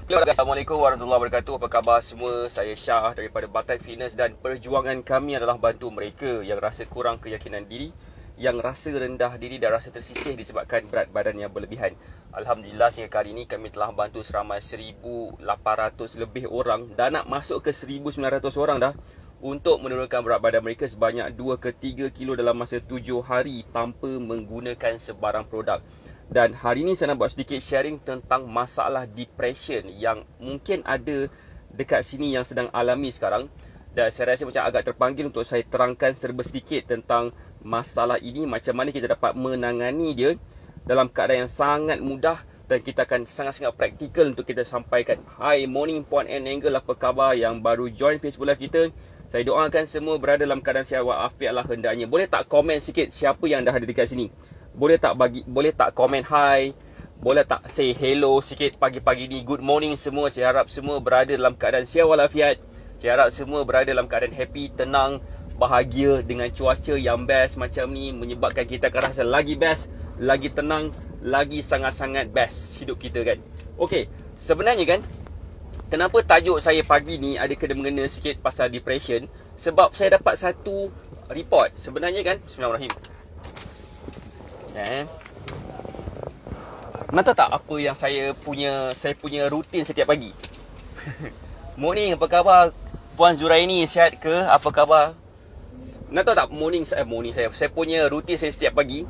Assalamualaikum warahmatullahi wabarakatuh. Apa khabar semua? Saya Syah daripada Batai Fitness dan perjuangan kami adalah bantu mereka yang rasa kurang keyakinan diri, yang rasa rendah diri dan rasa tersisih disebabkan berat badan yang berlebihan. Alhamdulillah sehingga kali ini kami telah bantu seramai 1,800 lebih orang dan nak masuk ke 1,900 orang dah untuk menurunkan berat badan mereka sebanyak 2 ke 3 kilo dalam masa 7 hari tanpa menggunakan sebarang produk. Dan hari ini saya nak buat sedikit sharing tentang masalah depression yang mungkin ada dekat sini yang sedang alami sekarang. Dan saya rasa macam agak terpanggil untuk saya terangkan serba sedikit tentang masalah ini, macam mana kita dapat menangani dia dalam keadaan yang sangat mudah dan kita akan sangat-sangat praktikal untuk kita sampaikan. Hi, morning point and angle, apa khabar yang baru join Facebook Live kita? Saya doakan semua berada dalam keadaan sihat walafiat lah hendaknya. Boleh tak komen sikit siapa yang dah ada dekat sini? Boleh tak komen hi? Boleh tak say hello sikit pagi-pagi ni? Good morning semua. Saya harap semua berada dalam keadaan sihat walafiat. Saya harap semua berada dalam keadaan happy, tenang, bahagia dengan cuaca yang best macam ni, menyebabkan kita akan rasa lagi best, lagi tenang, lagi sangat-sangat best hidup kita kan. Okey, sebenarnya kan, kenapa tajuk saya pagi ni ada kena mengena sikit pasal depression? Sebab saya dapat satu report. Sebenarnya kan, bismillahirrahmanirrahim. Nak tahu tak apa yang saya punya rutin setiap pagi? Morning, apa khabar Puan Zuraini, sihat ke? Apa khabar? Nak tahu tak morning saya punya rutin saya setiap pagi?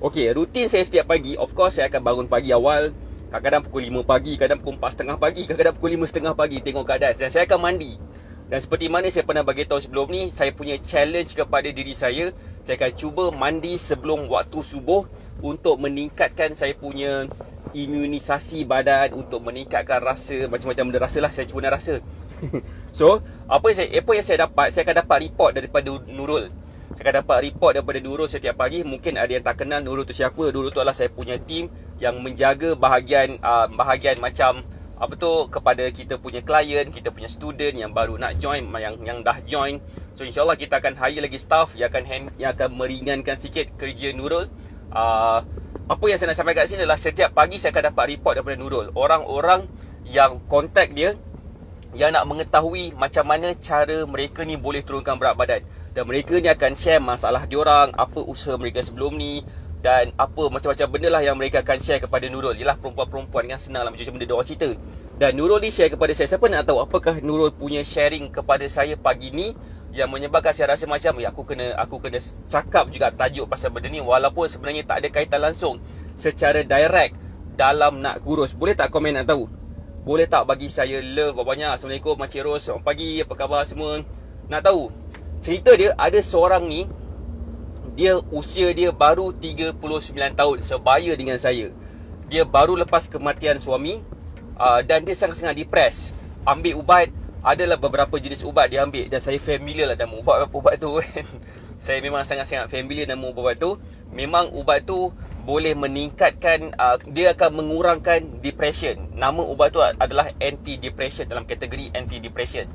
Okey, rutin saya setiap pagi, of course saya akan bangun pagi awal. Kadang-kadang pukul 5 pagi, kadang pukul 4.30 pagi, kadang-kadang pukul 5.30 pagi, tengok keadaan. Dan saya akan mandi. Dan seperti mana saya pernah bagi tahu sebelum ni, saya punya challenge kepada diri saya akan cuba mandi sebelum waktu subuh untuk meningkatkan saya punya imunisasi badan, untuk meningkatkan rasa, macam-macam benda rasa lah saya cuba nak rasa. So, apa yang saya dapat, saya akan dapat report daripada Nurul. Saya akan dapat report daripada Nurul setiap pagi. Mungkin ada yang tak kenal Nurul tu siapa. Nurul tu adalah saya punya team yang menjaga bahagian macam apa tu, kepada kita punya klien, kita punya student yang baru nak join, yang dah join. So insyaAllah kita akan hire lagi staff yang akan meringankan sikit kerja Nurul. Apa yang saya nak sampaikan kat sini adalah setiap pagi saya akan dapat report daripada Nurul, orang-orang yang contact dia, yang nak mengetahui macam mana cara mereka ni boleh turunkan berat badan. Dan mereka ni akan share masalah diorang, apa usaha mereka sebelum ni, dan apa macam-macam benda lah yang mereka akan share kepada Nurul. Yalah, perempuan-perempuan kan senang lah macam-macam benda diorang cerita. Dan Nurul ni share kepada saya. Siapa nak tahu apakah Nurul punya sharing kepada saya pagi ni yang menyebabkan saya rasa macam aku kena cakap juga tajuk pasal benda ni, walaupun sebenarnya tak ada kaitan langsung secara direct dalam nak kurus. Boleh tak komen nak tahu? Boleh tak bagi saya love banyak? Assalamualaikum Makcik Ros, selamat pagi, apa khabar semua? Nak tahu cerita dia, ada seorang ni, dia usia dia baru 39 tahun, sebaya dengan saya. Dia baru lepas kematian suami, dan dia sangat-sangat depres. Ambil ubat, adalah beberapa jenis ubat dia ambil, dan saya familiar lah nama ubat tu kan. Saya memang sangat-sangat familiar nama ubat tu. Memang ubat tu boleh meningkatkan, dia akan mengurangkan depression. Nama ubat tu adalah anti-depression, dalam kategori anti-depression.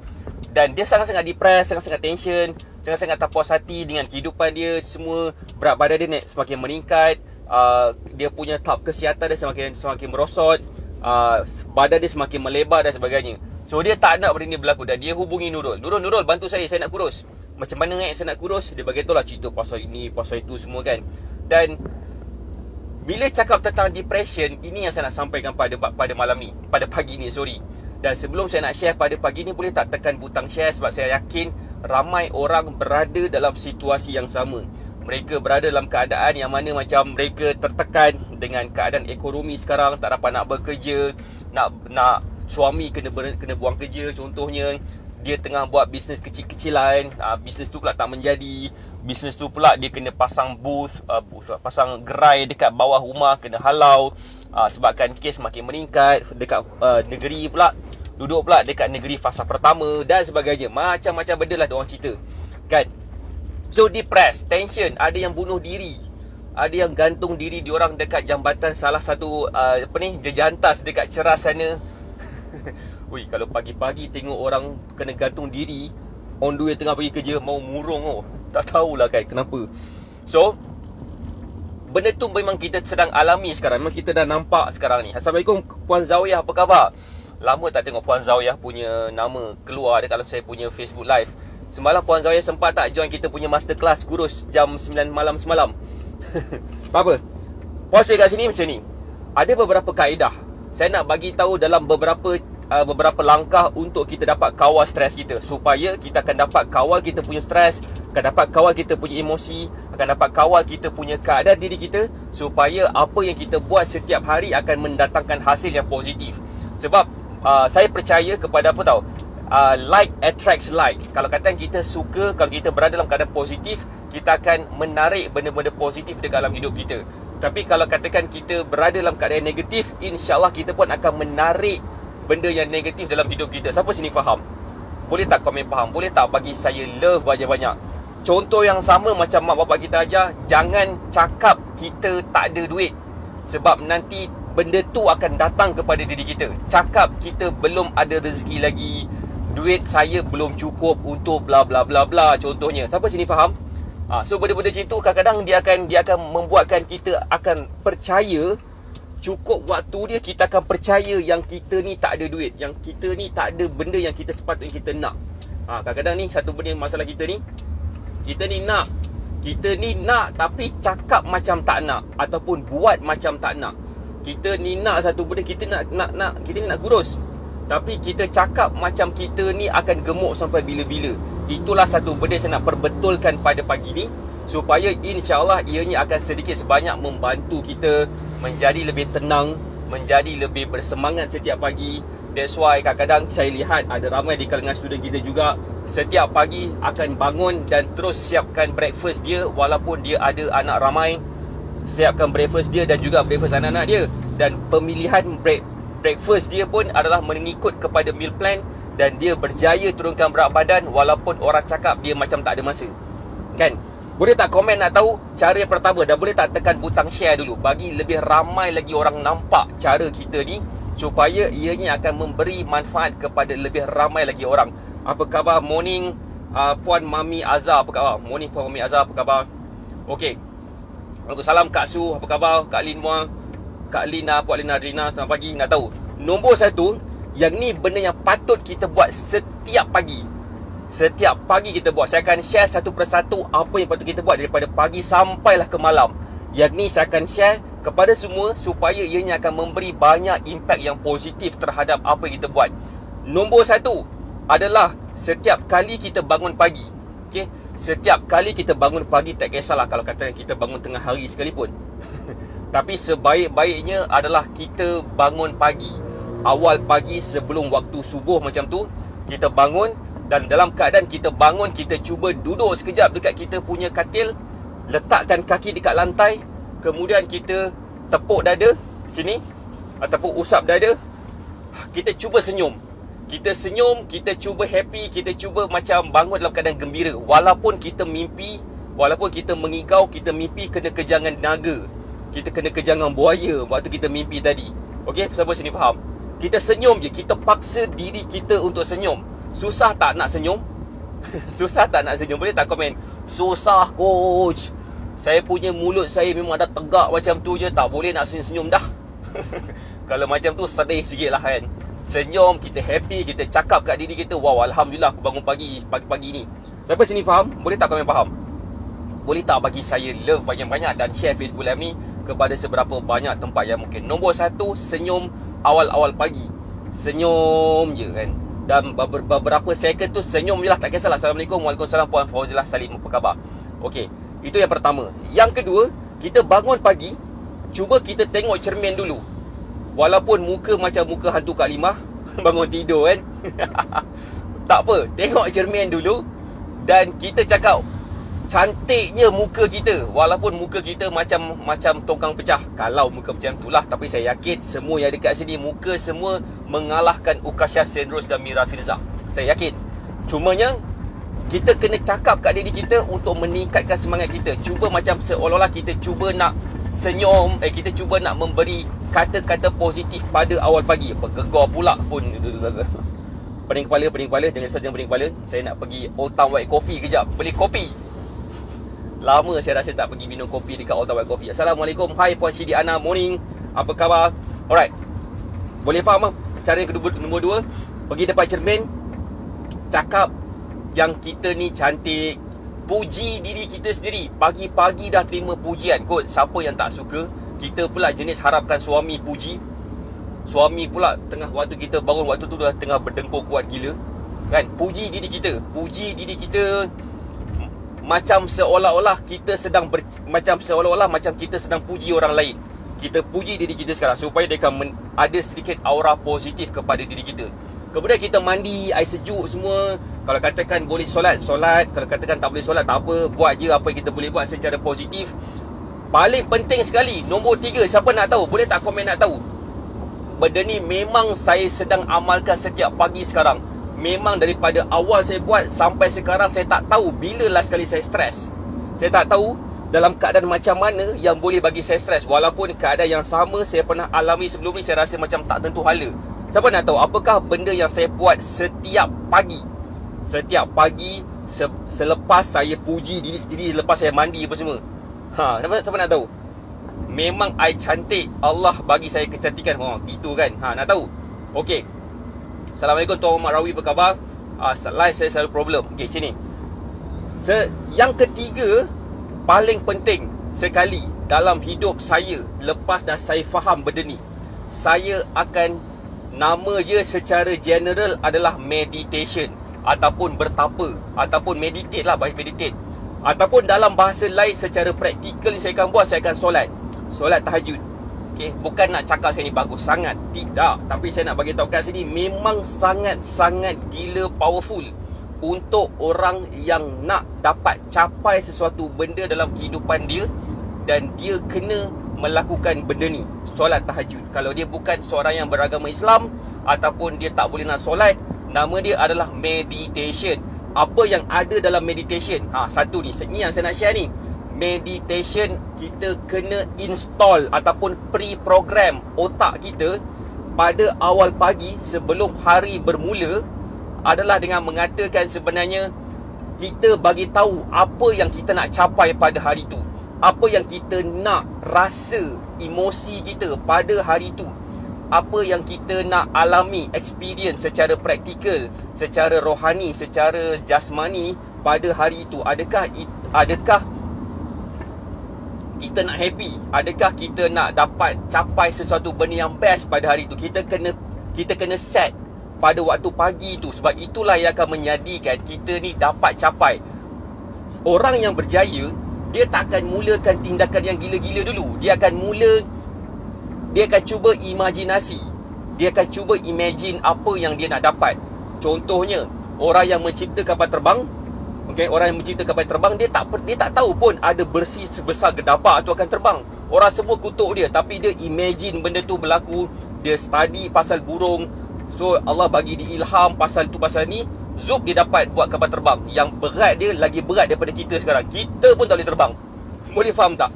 Dan dia sangat-sangat depres, sangat-sangat tension, sangat-sangat tak puas hati dengan kehidupan dia. Semua berat badan dia semakin meningkat, dia punya tahap kesihatan dia semakin merosot, badan dia semakin melebar dan sebagainya. So dia tak nak benda ni berlaku dan dia hubungi Nurul. Nurul bantu saya nak kurus. Macam mana saya nak kurus? Dia bagi tahu lah cerita pasal ini, pasal itu semua kan. Dan bila cakap tentang depression, ini yang saya nak sampaikan pada malam ni, pada pagi ni, sorry. Dan sebelum saya nak share pada pagi ni, boleh tak tekan butang share, sebab saya yakin ramai orang berada dalam situasi yang sama. Mereka berada dalam keadaan yang mana macam mereka tertekan dengan keadaan ekonomi sekarang, tak dapat nak bekerja, nak suami kena buang kerja contohnya. Dia tengah buat bisnes kecil-kecilan, bisnes tu pula tak menjadi. Bisnes tu pula dia kena pasang pasang gerai dekat bawah rumah, kena halau sebabkan kes makin meningkat. Dekat negeri pula, duduk pula dekat negeri fasa pertama dan sebagainya. Macam-macam benda lah diorang cerita kan. So depressed, tension, ada yang bunuh diri, ada yang gantung diri diorang dekat jambatan salah satu jejantas dekat Ceras sana. Ui, kalau pagi-pagi tengok orang kena gantung diri on the way tengah pergi kerja, mau murung tak tahulah kan kenapa. So benda tu memang kita sedang alami sekarang, memang kita dah nampak sekarang ni. Assalamualaikum Puan Zawiyah, apa khabar? lama tak tengok Puan Zawiyah punya nama keluar dekat dalam saya punya Facebook live. Semalam Puan Zawiyah sempat tak join kita punya masterclass kurus jam 9 malam semalam? Apa? Puas kat sini macam ni. Ada beberapa kaedah saya nak bagi tahu dalam beberapa langkah untuk kita dapat kawal stres kita, supaya kita akan dapat kawal kita punya stres, akan dapat kawal kita punya emosi, akan dapat kawal kita punya keadaan diri kita, supaya apa yang kita buat setiap hari akan mendatangkan hasil yang positif. Sebab saya percaya kepada apa tahu, like attracts like. Kalau katakan kita suka, kalau kita berada dalam keadaan positif, kita akan menarik benda-benda positif dekat dalam hidup kita. Tapi kalau katakan kita berada dalam keadaan negatif, insya-Allah kita pun akan menarik benda yang negatif dalam hidup kita. Siapa sini faham? Boleh tak komen faham? Boleh tak bagi saya love banyak-banyak? Contoh yang sama macam mak bapak kita ajar, jangan cakap kita tak ada duit, sebab nanti benda tu akan datang kepada diri kita. Cakap kita belum ada rezeki lagi, duit saya belum cukup untuk bla bla bla bla, contohnya. Siapa sini faham? So benda-benda macam tu kadang-kadang dia akan membuatkan kita akan percaya, cukup waktu dia kita akan percaya yang kita ni tak ada duit, yang kita ni tak ada benda yang kita sepatutnya kita nak. Kadang-kadang ni satu benda masalah kita ni nak tapi cakap macam tak nak, ataupun buat macam tak nak. Kita ni nak satu benda, kita nak kurus, tapi kita cakap macam kita ni akan gemuk sampai bila-bila. Itulah satu benda saya nak perbetulkan pada pagi ni, supaya insya-Allah ianya akan sedikit sebanyak membantu kita menjadi lebih tenang, menjadi lebih bersemangat setiap pagi. That's why kadang-kadang saya lihat ada ramai di kalangan student kita juga setiap pagi akan bangun dan terus siapkan breakfast dia, walaupun dia ada anak ramai. Siapkan breakfast dia dan juga breakfast anak-anak dia. Dan pemilihan breakfast dia pun adalah mengikut kepada meal plan, dan dia berjaya turunkan berat badan walaupun orang cakap dia macam tak ada masa. Kan? Boleh tak komen nak tahu cara yang pertama, dan boleh tak tekan butang share dulu bagi lebih ramai lagi orang nampak cara kita ni, supaya ianya akan memberi manfaat kepada lebih ramai lagi orang. Apa khabar morning Puan Mami Azhar, apa khabar? Morning Puan Mami Azhar, apa khabar? Okey. Waalaikumsalam Kak Su, apa khabar? Kak Lin Muang, Kak Lina, Puan Lina Adrina, selamat pagi. Nak tahu nombor satu, yang ni benda yang patut kita buat setiap pagi. Setiap pagi kita buat. Saya akan share satu persatu apa yang patut kita buat daripada pagi sampailah ke malam. Yang ni saya akan share kepada semua, supaya ianya akan memberi banyak impak yang positif terhadap apa yang kita buat. Nombor satu adalah setiap kali kita bangun pagi, okay? Setiap kali kita bangun pagi, tak kisahlah kalau kata kita bangun tengah hari sekalipun tapi sebaik-baiknya adalah kita bangun pagi, awal pagi sebelum waktu subuh macam tu. Kita bangun, dan dalam keadaan kita bangun, kita cuba duduk sekejap dekat kita punya katil, letakkan kaki dekat lantai, kemudian kita tepuk dada sini ataupun usap dada. Kita cuba senyum. Kita senyum, kita cuba happy, kita cuba macam bangun dalam keadaan gembira. Walaupun kita mimpi, walaupun kita mengigau, kita mimpi kena kejangan naga, kita kena kejangan buaya waktu kita mimpi tadi. Okey, siapa sini faham? Kita senyum je, kita paksa diri kita untuk senyum. Susah tak nak senyum? Susah tak nak senyum? Boleh tak komen? Susah coach, saya punya mulut saya memang dah tegak macam tu je, tak boleh nak senyum-senyum dah. Kalau macam tu sedih sikit lah kan. Senyum, kita happy, kita cakap kat diri kita, wow, Alhamdulillah aku bangun pagi-pagi ni. Siapa sini faham? Boleh tak komen faham? Boleh tak bagi saya love banyak-banyak dan share Facebook Live ni kepada seberapa banyak tempat yang mungkin. Nombor satu, senyum awal-awal pagi. Senyum je kan. Dan beberapa second tu senyum je lah, tak kisahlah. Assalamualaikum, Waalaikumsalam Puan Fauzilah Salim, apa khabar? Okey, itu yang pertama. Yang kedua, kita bangun pagi, cuba kita tengok cermin dulu. Walaupun muka macam muka hantu Kak Limah bangun tidur kan. Tak apa, tengok cermin dulu, dan kita cakap cantiknya muka kita, walaupun muka kita macam tongkang pecah. Kalau muka macam itulah, tapi saya yakin semua yang dekat sini muka semua mengalahkan Ukasha Senros dan Mira Firza. Saya yakin. Cumanya kita kena cakap kat diri kita untuk meningkatkan semangat kita. Cuba macam seolah-olah kita cuba nak senyum, kita cuba nak memberi kata-kata positif pada awal pagi. Bergegar pula pun. Pening kepala, jangan saja pening kepala. Saya nak pergi Old Town White Coffee kejap, beli kopi. Lama saya rasa tak pergi minum kopi dekat Old Town White Coffee. Assalamualaikum, hai Puan Sidi Ana, morning, apa khabar? Alright, boleh faham Cara yang kedua, nombor 2, pergi depan cermin, cakap yang kita ni cantik, puji diri kita sendiri. Pagi-pagi dah terima pujian kot. Siapa yang tak suka? Kita pula jenis harapkan suami puji. Suami pula tengah waktu kita bangun, waktu tu dah tengah berdengkur kuat gila kan. Puji diri kita. Puji diri kita macam seolah-olah kita sedang macam kita sedang puji orang lain. Kita puji diri kita sekarang supaya dia akan ada sedikit aura positif kepada diri kita. Kemudian kita mandi, air sejuk semua. Kalau katakan boleh solat, kalau katakan tak boleh solat, tak apa, buat je apa yang kita boleh buat secara positif. Paling penting sekali, nombor 3, siapa nak tahu? Boleh tak komen nak tahu? Benda ni memang saya sedang amalkan setiap pagi sekarang. Memang daripada awal saya buat sampai sekarang, saya tak tahu bila last kali saya stres. Saya tak tahu dalam keadaan macam mana yang boleh bagi saya stres. Walaupun keadaan yang sama saya pernah alami sebelum ni, saya rasa macam tak tentu hala. Siapa nak tahu apakah benda yang saya buat setiap pagi? Setiap pagi selepas saya puji diri sendiri, lepas saya mandi apa semua. Siapa nak tahu? Memang I cantik, Allah bagi saya kecantikan. Gitu kan. Nak tahu? Okey. Assalamualaikum Tuan Muhammad Rawi, apa khabar? Live saya selalu problem. Okey, sini. Yang ketiga, paling penting sekali dalam hidup saya, lepas dah saya faham benda ni, saya akan, nama dia secara general adalah meditation, ataupun bertapa, ataupun meditate lah, bahasa meditate. Ataupun dalam bahasa lain secara praktikal saya akan buat, saya akan solat tahajud. Okay, bukan nak cakap saya ni bagus sangat, tidak. Tapi saya nak bagi tahu kat sini, memang sangat-sangat gila powerful untuk orang yang nak dapat capai sesuatu benda dalam kehidupan dia, dan dia kena melakukan benda ni, solat tahajud. Kalau dia bukan seorang yang beragama Islam, ataupun dia tak boleh nak solat, nama dia adalah meditation. Apa yang ada dalam meditation? Satu ni yang saya nak share ni. Meditation, kita kena install ataupun pre-program otak kita pada awal pagi sebelum hari bermula, adalah dengan mengatakan sebenarnya kita bagi tahu apa yang kita nak capai pada hari tu, apa yang kita nak rasa, emosi kita pada hari tu, apa yang kita nak alami, experience secara praktikal, secara rohani, secara jasmani pada hari itu. Adakah kita nak happy? Adakah kita nak dapat capai sesuatu benda yang best pada hari itu? Kita kena set pada waktu pagi tu. Sebab itulah yang akan menjadikan kita ni dapat capai. Orang yang berjaya, dia tak akan mulakan tindakan yang gila-gila dulu. Dia akan cuba imajinasi. Dia akan cuba imagine apa yang dia nak dapat. Contohnya, orang yang mencipta kapal terbang, orang yang mencipta kapal terbang, dia tak tahu pun ada besi sebesar gedabak tu akan terbang. Orang semua kutuk dia, tapi dia imagine benda tu berlaku. Dia study pasal burung. So Allah bagi dia ilham pasal tu pasal ni, zup dia dapat buat kapal terbang yang berat dia lagi berat daripada kita sekarang. Kita pun tak boleh terbang. Boleh faham tak?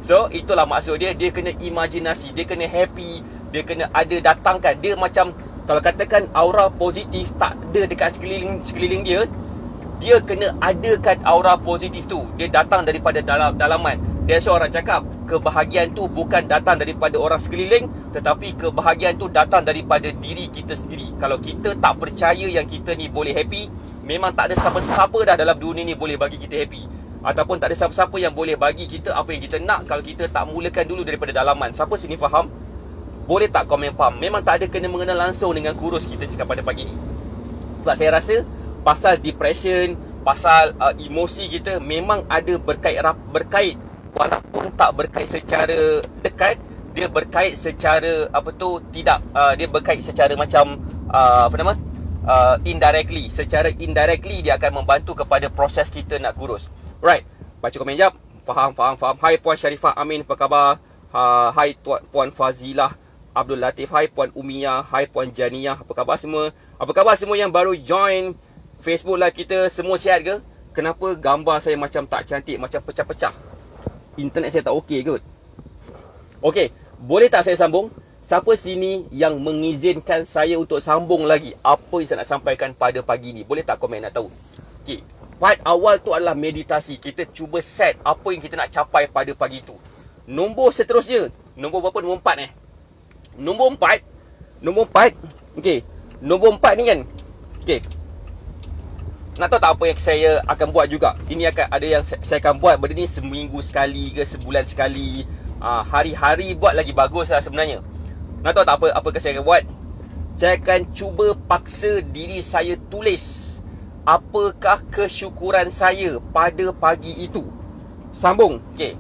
So itulah maksud dia. Dia kena imajinasi, dia kena happy, dia kena ada datangkan. Dia macam, kalau katakan aura positif tak ada dekat sekeliling dia, dia kena adakan aura positif tu. Dia datang daripada dalaman. That's why orang cakap, kebahagiaan tu bukan datang daripada orang sekeliling, tetapi kebahagiaan tu datang daripada diri kita sendiri. Kalau kita tak percaya yang kita ni boleh happy, memang tak ada siapa-siapa dah dalam dunia ni boleh bagi kita happy. Ataupun tak ada siapa-siapa yang boleh bagi kita apa yang kita nak, kalau kita tak mulakan dulu daripada dalaman. Siapa sini faham? Boleh tak komen faham? Memang tak ada kena mengena langsung dengan kurus kita cakap pada pagi ni. Sebab saya rasa pasal depression, pasal emosi kita memang ada berkait. Walaupun tak berkait secara dekat, dia berkait secara dia berkait secara macam indirectly. Secara indirectly dia akan membantu kepada proses kita nak kurus. Right, baca komen jap. Faham. Hai Puan Sharifah Amin, apa khabar? Hai Puan Fazilah Abdul Latif. Hai Puan Umiyah. Hai Puan Janiyah, apa khabar semua? Apa khabar semua yang baru join Facebook live kita? Semua sihat ke? Kenapa gambar saya macam tak cantik, macam pecah-pecah? Internet saya tak okey kot. Okey, boleh tak saya sambung? Siapa sini yang mengizinkan saya untuk sambung lagi apa yang saya nak sampaikan pada pagi ni? Boleh tak komen nak tahu? Okey, part awal tu adalah meditasi. Kita cuba set apa yang kita nak capai pada pagi tu. Nombor seterusnya, nombor berapa? Nombor 4 Nombor 4, okey. Nombor 4 ni kan, okey. Nak tahu tak apa yang saya akan buat juga? Ini akan ada yang saya akan buat benda ni seminggu sekali ke sebulan sekali. Hari-hari buat lagi bagus lah sebenarnya. Nak tahu tak apa yang saya akan buat? Saya akan cuba paksa diri saya tulis apakah kesyukuran saya pada pagi itu. Sambung, okey.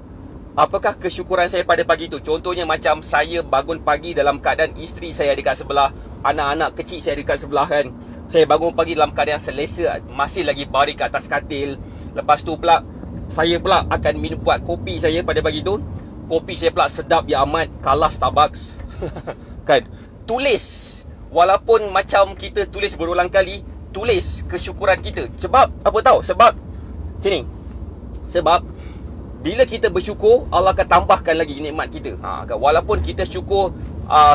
Apakah kesyukuran saya pada pagi itu? Contohnya macam saya bangun pagi dalam keadaan isteri saya dekat sebelah, anak-anak kecil saya dekat sebelah kan. Saya bangun pagi dalam keadaan selesa, masih lagi baring kat atas katil. Lepas tu pula, saya pula akan buat kopi saya pada pagi tu. Kopi saya pula sedap ya amat, kalah Starbucks. Kan? Tulis. Walaupun macam kita tulis berulang kali, tulis kesyukuran kita. Sebab, apa tahu? Sebab, sini. Sebab, bila kita bersyukur, Allah akan tambahkan lagi nikmat kita. Kan? Walaupun kita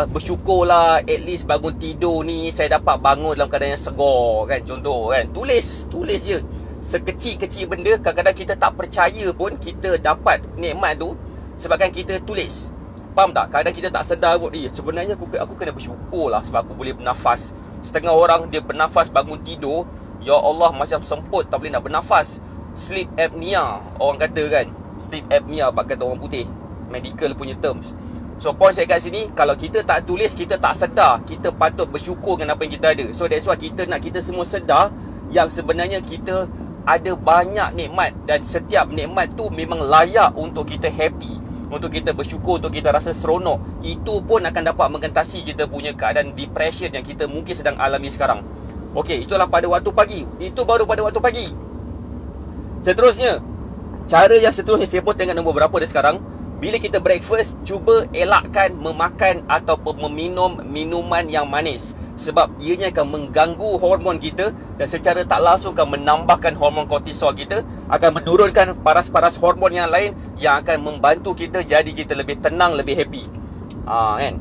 bersyukurlah, at least bangun tidur ni saya dapat bangun dalam keadaan yang segar kan. Contoh kan, tulis je. Sekecil-kecil benda, kadang-kadang kita tak percaya pun kita dapat nikmat tu sebabkan kita tulis. Faham tak? Kadang kita tak sedar pun, sebenarnya aku kena bersyukur lah sebab aku boleh bernafas. Setengah orang dia bernafas bangun tidur, ya Allah macam semput tak boleh nak bernafas. Sleep apnea orang kata kan. Sleep apnea kata orang putih, medical punya terms. So point saya kat sini, kalau kita tak tulis, kita tak sedar, kita patut bersyukur dengan apa yang kita ada. So that's why kita semua sedar yang sebenarnya kita ada banyak nikmat, dan setiap nikmat tu memang layak untuk kita happy, untuk kita bersyukur, untuk kita rasa seronok. Itu pun akan dapat mengentasi kita punya keadaan depression yang kita mungkin sedang alami sekarang. Okey, itulah pada waktu pagi. Itu baru pada waktu pagi. Seterusnya, cara yang seterusnya saya pun tengok nombor berapa dah sekarang. Bila kita breakfast, cuba elakkan memakan ataupun meminum minuman yang manis. Sebab ianya akan mengganggu hormon kita dan secara tak langsung akan menambahkan hormon kortisol kita, akan menurunkan paras-paras hormon yang lain yang akan membantu kita jadi kita lebih tenang, lebih happy. Kan?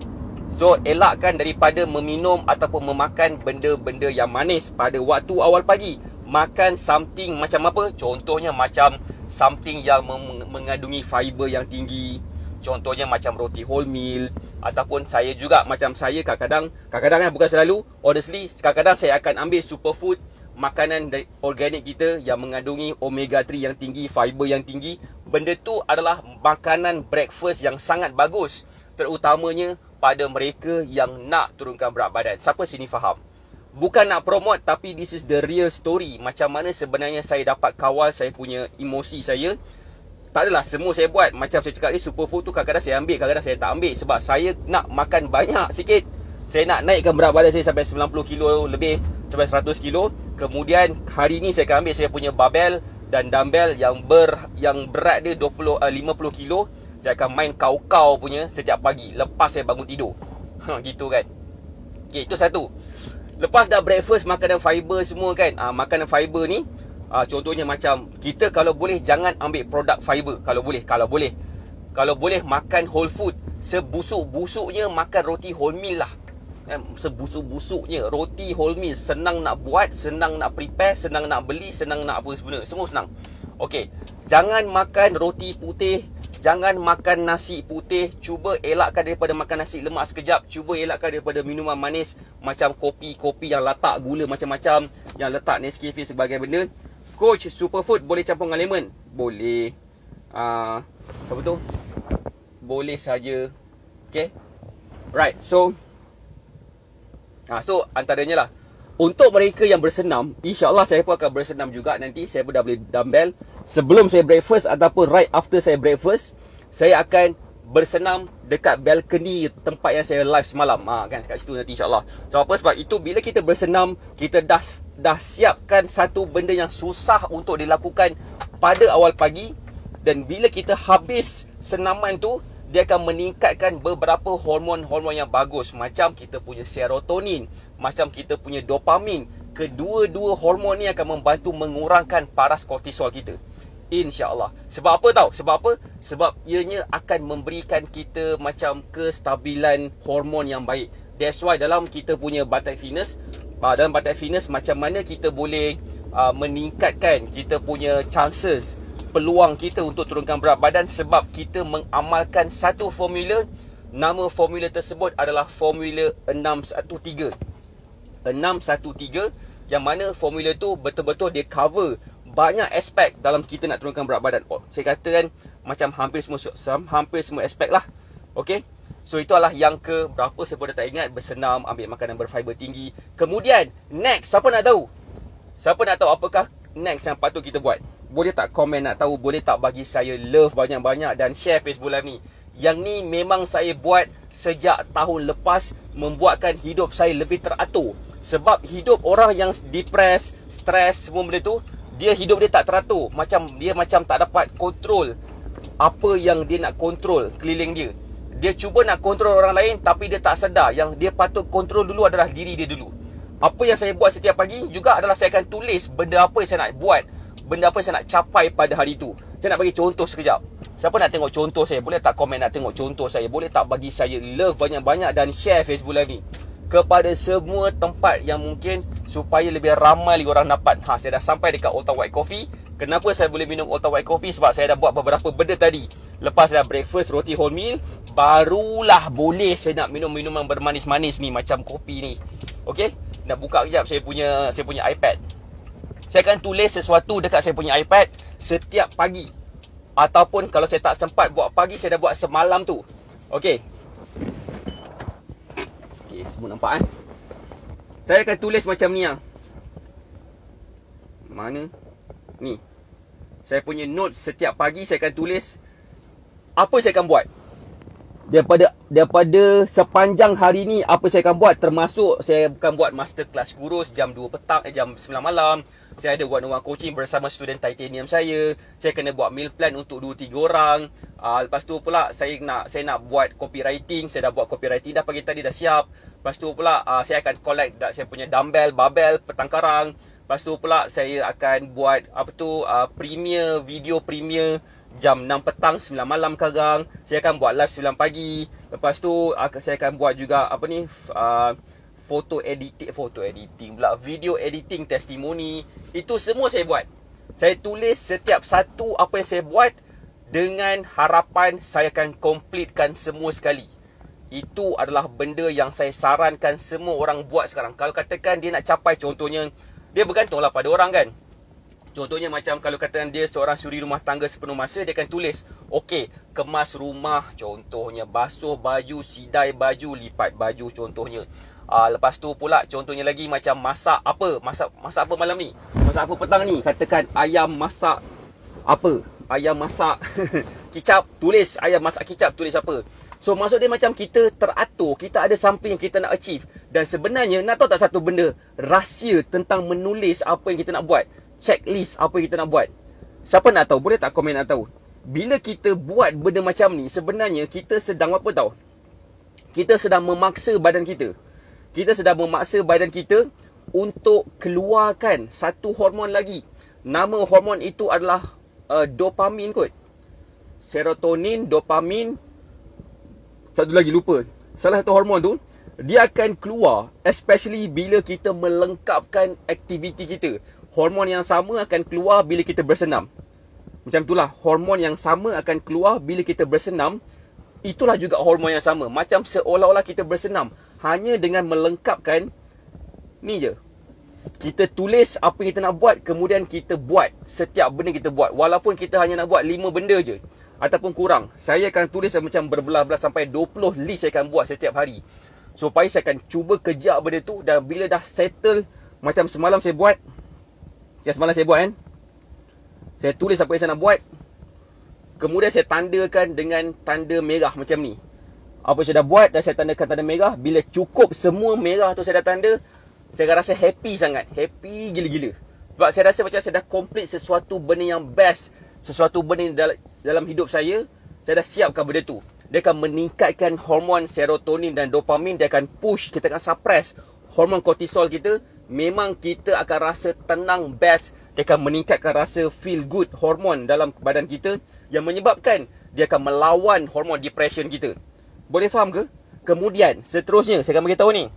So, elakkan daripada meminum ataupun memakan benda-benda yang manis pada waktu awal pagi. Makan something macam apa? Contohnya macam something yang mengandungi fiber yang tinggi. Contohnya macam roti wholemeal. Ataupun saya juga, macam saya kadang-kadang bukan selalu, honestly, kadang-kadang saya akan ambil superfood, makanan organik kita yang mengandungi omega 3 yang tinggi, fiber yang tinggi. Benda tu adalah makanan breakfast yang sangat bagus, terutamanya pada mereka yang nak turunkan berat badan. Siapa sini faham? Bukan nak promote, tapi this is the real story. Macam mana sebenarnya saya dapat kawal saya punya emosi saya. Tak adalah semua saya buat. Macam saya cakap ni, superfood tu kadang-kadang saya ambil, kadang-kadang saya tak ambil. Sebab saya nak makan banyak sikit. Saya nak naikkan berat badan saya sampai 90 kilo lebih, sampai 100 kilo. Kemudian hari ni saya akan ambil saya punya barbell dan dumbbell yang berat dia 50 kilo. Saya akan main kau-kau punya setiap pagi lepas saya bangun tidur. Gitu kan. Okay, itu satu. Lepas dah breakfast, makanan fiber semua kan. Makanan fiber ni, contohnya macam kita kalau boleh jangan ambil produk fiber. Kalau boleh makan whole food. Sebusuk-busuknya makan roti wholemeal lah. Sebusuk-busuknya roti wholemeal. Senang nak buat, senang nak prepare, senang nak beli, senang nak apa sebenarnya. Semua senang. Okey, jangan makan roti putih, jangan makan nasi putih. Cuba elakkan daripada makan nasi lemak sekejap. Cuba elakkan daripada minuman manis macam kopi-kopi yang letak gula macam-macam, yang letak Nescafe sebagai benda. Coach, superfood boleh campur dengan lemon? Boleh. Apa tu? Boleh saja. Okay. Right. So antaranya lah. Untuk mereka yang bersenam, insyaAllah saya pun akan bersenam juga nanti. Saya pun dah beli dumbbell. Sebelum saya breakfast ataupun right after saya breakfast, saya akan bersenam dekat balcony tempat yang saya live semalam. Kan, kat situ nanti insyaAllah. So apa sebab itu, bila kita bersenam, kita dah siapkan satu benda yang susah untuk dilakukan pada awal pagi. Dan bila kita habis senaman tu, dia akan meningkatkan beberapa hormon-hormon yang bagus. Macam kita punya serotonin, macam kita punya dopamin. Kedua-dua hormon ni akan membantu mengurangkan paras kortisol kita, InsyaAllah. Sebab apa tahu? Sebab apa? Sebab ianya akan memberikan kita macam kestabilan hormon yang baik. That's why dalam kita punya Batai Fitness, dalam Batai Fitness, macam mana kita boleh meningkatkan kita punya chances, peluang kita untuk turunkan berat badan. Sebab kita mengamalkan satu formula Nama formula tersebut adalah formula 613. 613 yang mana formula tu betul-betul dia cover banyak aspek dalam kita nak turunkan berat badan. Saya katakan macam hampir semua aspek lah. Okey. So itulah yang ke berapa saya pun dah tak ingat. Bersenam, ambil makanan berfiber tinggi. Kemudian next, siapa nak tahu? Siapa nak tahu apakah next yang patut kita buat? Boleh tak komen nak tahu? Boleh tak bagi saya love banyak-banyak dan share Facebook Live ni? Yang ni memang saya buat sejak tahun lepas, membuatkan hidup saya lebih teratur. Sebab hidup orang yang depress, stres, semua benda tu, dia hidup dia tak teratur. Dia macam tak dapat kontrol apa yang dia nak kontrol keliling dia. Dia cuba nak kontrol orang lain, tapi dia tak sedar yang dia patut kontrol dulu adalah diri dia dulu. Apa yang saya buat setiap pagi juga adalah saya akan tulis benda apa yang saya nak buat, benda apa yang saya nak capai pada hari itu. Saya nak bagi contoh sekejap. Siapa nak tengok contoh saya? Boleh tak komen nak tengok contoh saya? Boleh tak bagi saya love banyak-banyak dan share Facebook Live ni kepada semua tempat yang mungkin, supaya lebih ramai lagi orang dapat. Saya dah sampai dekat Old Town White Coffee. Kenapa saya boleh minum Old Town White Coffee? Sebab saya dah buat beberapa benda tadi. Lepas dah breakfast, roti wholemeal, barulah boleh saya nak minum minuman bermanis-manis ni, macam kopi ni. Okey, nak buka kejap saya punya iPad. Saya akan tulis sesuatu dekat saya punya iPad setiap pagi. Ataupun kalau saya tak sempat buat pagi, saya dah buat semalam tu. Okey, semua nampak kan? Saya akan tulis macam ni . Mana? Ni. Saya punya note setiap pagi saya akan tulis apa saya akan buat. Daripada sepanjang hari ni apa saya akan buat, termasuk saya akan buat masterclass kurus jam 2 petang, jam 9 malam. Saya ada buat one coaching bersama student titanium saya. Saya kena buat meal plan untuk 2-3 orang. Lepas tu pula saya nak buat copywriting. Saya dah buat copywriting dah pagi tadi, dah siap. Lepas tu pula saya akan collect saya punya dumbbell, barbell, petang karang. Lepas tu pula saya akan buat video premier jam 6 petang, 9 malam kadang. Saya akan buat live 9 pagi. Lepas tu saya akan buat juga video editing testimoni. Itu semua saya buat. Saya tulis setiap satu apa yang saya buat dengan harapan saya akan completekan semua sekali. Itu adalah benda yang saya sarankan semua orang buat sekarang. Kalau katakan dia nak capai, contohnya, dia bergantunglah pada orang kan. Contohnya macam kalau katakan dia seorang suri rumah tangga sepenuh masa, dia akan tulis, okey, kemas rumah, contohnya, basuh baju, sidai baju, lipat baju, contohnya. Lepas tu pula contohnya lagi macam masak apa malam ni, masak apa petang ni, katakan ayam masak apa, ayam masak kicap, tulis ayam masak kicap, tulis apa. So maksud dia macam kita teratur, kita ada something yang kita nak achieve. Dan sebenarnya nak tahu tak satu benda rahsia tentang menulis apa yang kita nak buat, checklist apa yang kita nak buat? Siapa nak tahu? Boleh tak komen nak tahu? Bila kita buat benda macam ni, sebenarnya kita sedang apa tahu? Kita sedang memaksa badan kita. Kita sedang memaksa badan kita untuk keluarkan satu hormon lagi. Nama hormon itu adalah dopamin kot. Serotonin, dopamin, satu lagi lupa. Salah satu hormon tu, dia akan keluar especially bila kita melengkapkan aktiviti kita. Hormon yang sama akan keluar bila kita bersenam. Macam itulah, hormon yang sama akan keluar bila kita bersenam. Itulah juga hormon yang sama. Macam seolah-olah kita bersenam, hanya dengan melengkapkan ni je. Kita tulis apa yang kita nak buat, kemudian kita buat setiap benda kita buat. Walaupun kita hanya nak buat 5 benda je ataupun kurang, saya akan tulis macam berbelah-belah sampai 20 list saya akan buat setiap hari. Supaya saya akan cuba kejar benda tu. Dan bila dah settle, macam semalam saya buat, kan, saya tulis apa yang saya nak buat, kemudian saya tandakan dengan tanda merah macam ni. Apa saya dah buat dan saya tandakan tanda merah. Bila cukup semua merah tu saya dah tanda, saya rasa happy sangat. Happy gila-gila. Sebab saya rasa macam saya dah complete sesuatu benda yang best, sesuatu benda dalam hidup saya. Saya dah siapkan benda tu. Dia akan meningkatkan hormon serotonin dan dopamin. Dia akan push, kita akan suppress hormon kortisol kita. Memang kita akan rasa tenang, best. Dia akan meningkatkan rasa feel good hormon dalam badan kita, yang menyebabkan dia akan melawan hormon depression kita. Boleh faham ke? Kemudian seterusnya saya akan beritahu ni.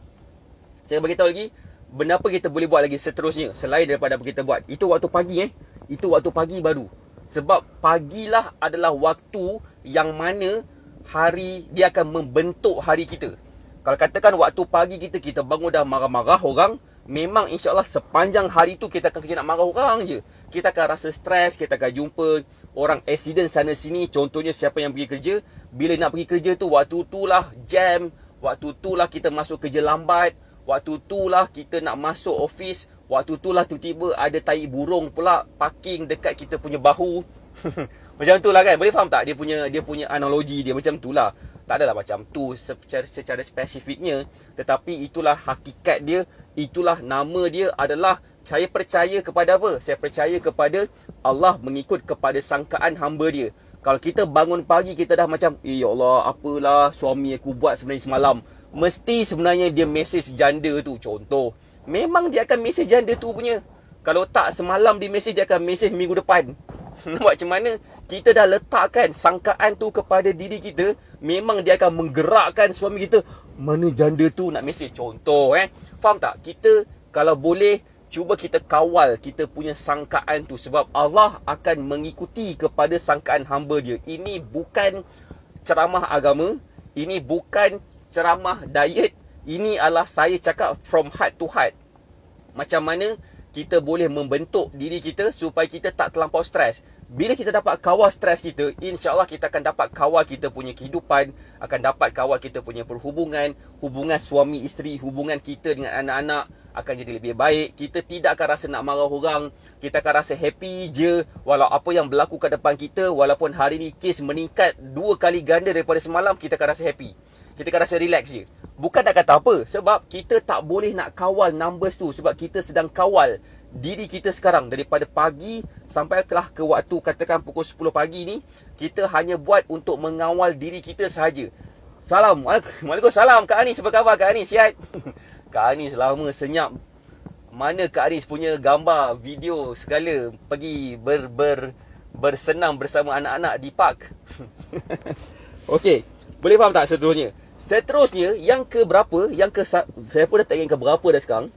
Saya akan beritahu lagi benda apa kita boleh buat lagi seterusnya selain daripada apa kita buat. Itu waktu pagi Itu waktu pagi baru. Sebab pagilah adalah waktu yang mana hari, dia akan membentuk hari kita. Kalau katakan waktu pagi kita bangun dah marah-marah orang, memang insyaAllah sepanjang hari tu kita akan kerja nak marah orang je. Kita akan rasa stres, kita akan jumpa orang accident sana sini. Contohnya siapa yang pergi kerja, bila nak pergi kerja tu, waktu tu lah jam, waktu tu lah kita masuk kerja lambat, waktu tu lah kita nak masuk office, waktu tu lah tiba-tiba ada tai burung pula parking dekat kita punya bahu. Macam tu lah kan, boleh faham tak? Dia punya analogi dia macam tu lah. Tak adalah macam tu secara spesifiknya, tetapi itulah hakikat dia, itulah nama dia adalah saya percaya kepada apa? Saya percaya kepada Allah mengikut kepada sangkaan hamba dia. Kalau kita bangun pagi kita dah macam, ya Allah, apalah suami aku buat sebenarnya semalam. Mesti sebenarnya dia mesej janda tu, contoh. Memang dia akan mesej janda tu punya. Kalau tak semalam dia mesej, dia akan mesej minggu depan. Nampak macam mana? Kita dah letakkan sangkaan tu kepada diri kita, memang dia akan menggerakkan suami kita. Mana janda tu nak mesej, contoh Faham tak? Kita kalau boleh cuba kita kawal kita punya sangkaan tu, sebab Allah akan mengikuti kepada sangkaan hamba dia. Ini bukan ceramah agama, ini bukan ceramah diet, ini adalah saya cakap from heart to heart. Macam mana kita boleh membentuk diri kita supaya kita tak terlampau stres. Bila kita dapat kawal stres kita, insya-Allah kita akan dapat kawal kita punya kehidupan, akan dapat kawal kita punya perhubungan, hubungan suami isteri, hubungan kita dengan anak-anak akan jadi lebih baik. Kita tidak akan rasa nak marah orang, kita akan rasa happy je walau apa yang berlaku kat depan kita. Walaupun hari ni kes meningkat 2 kali ganda daripada semalam, kita akan rasa happy, kita akan rasa relax je. Bukan nak kata apa, sebab kita tak boleh nak kawal numbers tu, sebab kita sedang kawal diri kita sekarang. Daripada pagi sampailah ke waktu katakan pukul 10 pagi ni, kita hanya buat untuk mengawal diri kita sahaja. Waalaikumsalam Kak Anis, apa khabar Kak Anis? Sihat? Kak Anis lama senyap. Mana Kak Anis punya gambar, video segala pergi bersenam bersama anak-anak di park? Okey, boleh faham tak seterusnya? Seterusnya yang ke berapa? Saya pun dah tak ingat ke berapa dah sekarang.